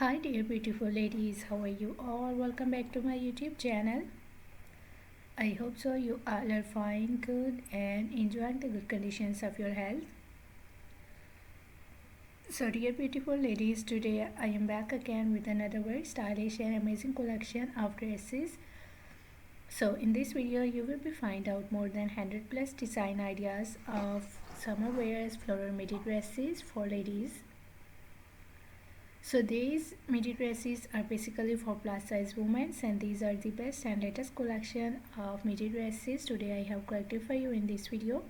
Hi dear beautiful ladies, how are you all? Welcome back to my YouTube channel. I hope so you all are fine, good and enjoying the good conditions of your health. So dear beautiful ladies, today I am back again with another very stylish and amazing collection of dresses. So in this video you will be find out more than 100 plus design ideas of summer wears floral midi dresses for ladies. So these midi dresses are basically for plus size women, and these are the best and latest collection of midi dresses today I have collected for you in this video.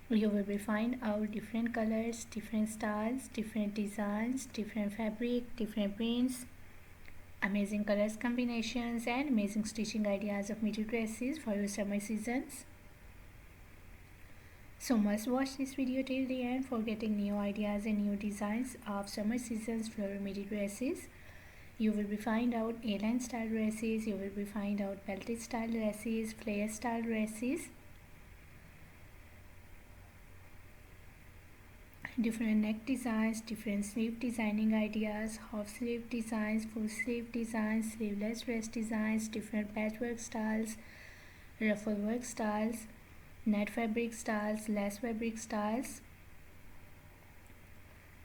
You will be find out different colors, different styles, different designs, different fabric, different prints, amazing colors combinations and amazing stitching ideas of midi dresses for your summer seasons. So must watch this video till the end for getting new ideas and new designs of summer season's floral midi dresses. You will be find out A-line style dresses, you will be find out belted style dresses, flare style dresses, different neck designs, different sleeve designing ideas, half sleeve designs, full sleeve designs, sleeveless dress designs, different patchwork styles, ruffle work styles, net fabric styles, lace fabric styles.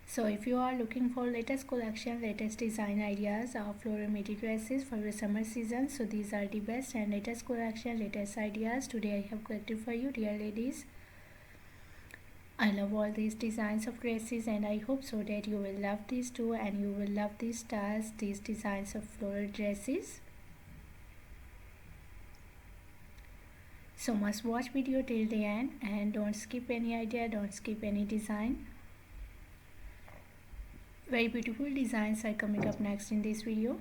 So if you are looking for latest collection, latest design ideas of floral midi dresses for your summer season, so these are the best and latest collection, latest ideas today I have collected for you dear ladies. I love all these designs of dresses and I hope so that you will love these too and you will love these styles, these designs of floral dresses. So must watch video till the end and don't skip any idea, don't skip any design. Very beautiful designs are coming up next in this video.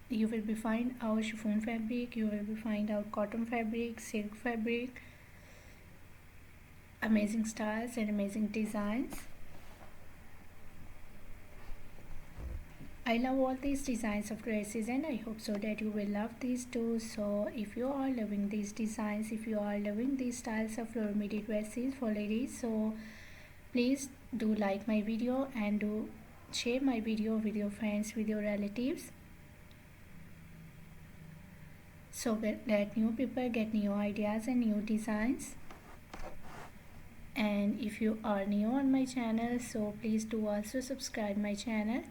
You will be find out chiffon fabric, you will be find out cotton fabric, silk fabric, amazing styles and amazing designs. I love all these designs of dresses and I hope so that you will love these too. So if you are loving these designs, if you are loving these styles of floral midi dresses for ladies, so please do like my video and do share my video with your friends, with your relatives, so that new people get new ideas and new designs. And if you are new on my channel, so please do also subscribe my channel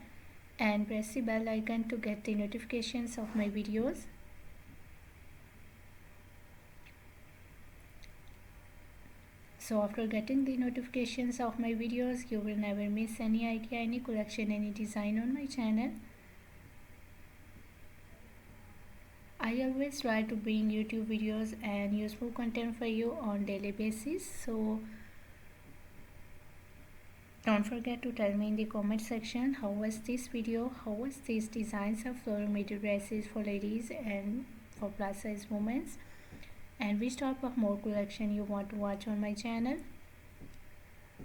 and press the bell icon to get the notifications of my videos. So after getting the notifications of my videos, you will never miss any idea, any collection, any design on my channel. I always try to bring YouTube videos and useful content for you on daily basis. So don't forget to tell me in the comment section how was this video, how was these designs of floral midi dresses for ladies and for plus size women, and which type of more collection you want to watch on my channel,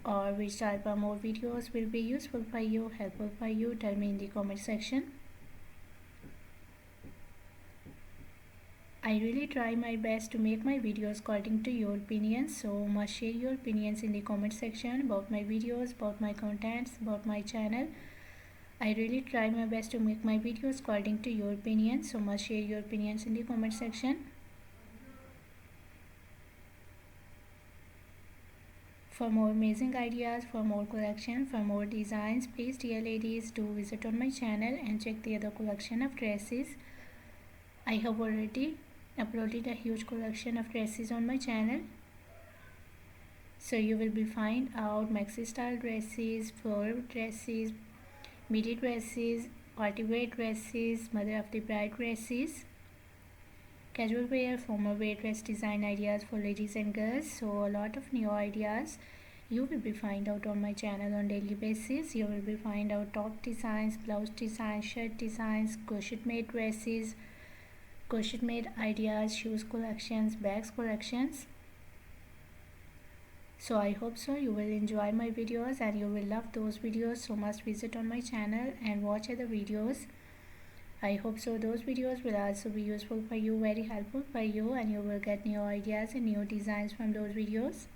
or which type of more videos will be useful for you, helpful for you. Tell me in the comment section. I really try my best to make my videos according to your opinions, so must share your opinions in the comment section about my videos, about my contents, about my channel. I really try my best to make my videos according to your opinions, so must share your opinions in the comment section. For more amazing ideas, for more collection, for more designs, please dear ladies do visit on my channel and check the other collection of dresses. I have already uploaded a huge collection of dresses on my channel. So you will be find out maxi style dresses, floral dresses, midi dresses, party wear dresses, mother of the bride dresses, casual wear, formal wear dress design ideas for ladies and girls. So a lot of new ideas you will be find out on my channel on daily basis. You will be find out top designs, blouse designs, shirt designs, crochet made dresses, crochet made ideas, shoes collections, bags collections. So I hope so you will enjoy my videos and you will love those videos, so must visit on my channel and watch other videos. I hope so those videos will also be useful for you, very helpful for you, and you will get new ideas and new designs from those videos.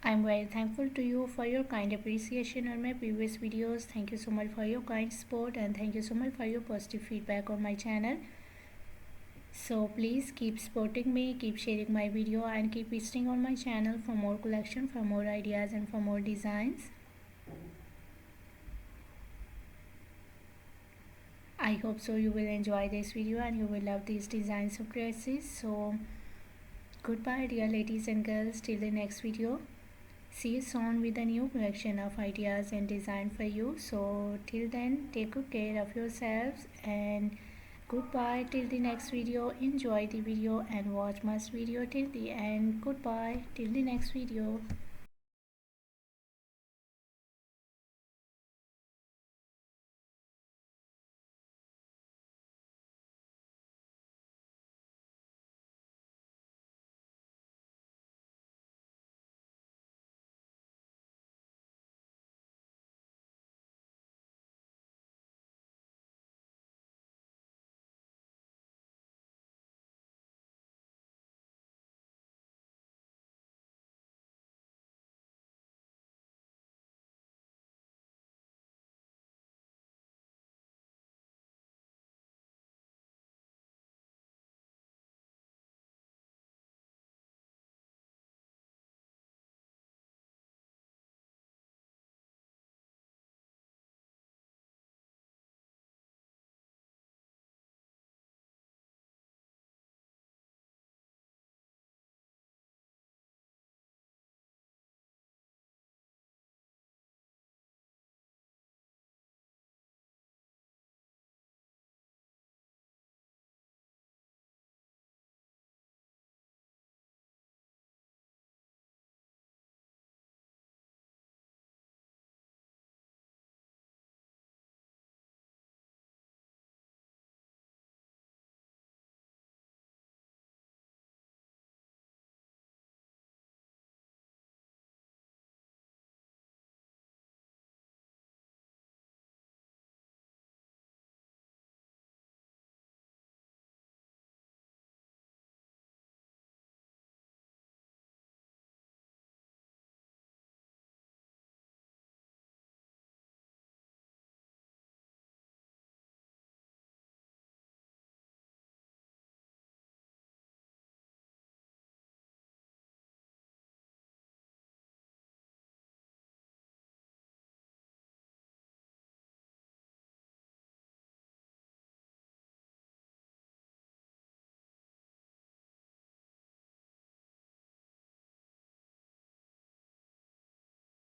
I'm very thankful to you for your kind appreciation on my previous videos. Thank you so much for your kind support, and thank you so much for your positive feedback on my channel. So please keep supporting me, keep sharing my video, and keep visiting on my channel for more collection, for more ideas, and for more designs. I hope so you will enjoy this video and you will love these designs of dresses. So goodbye dear ladies and girls, till the next video. See you soon with a new collection of ideas and design for you. So till then, take good care of yourselves, and goodbye till the next video. Enjoy the video and watch my video till the end. Goodbye till the next video.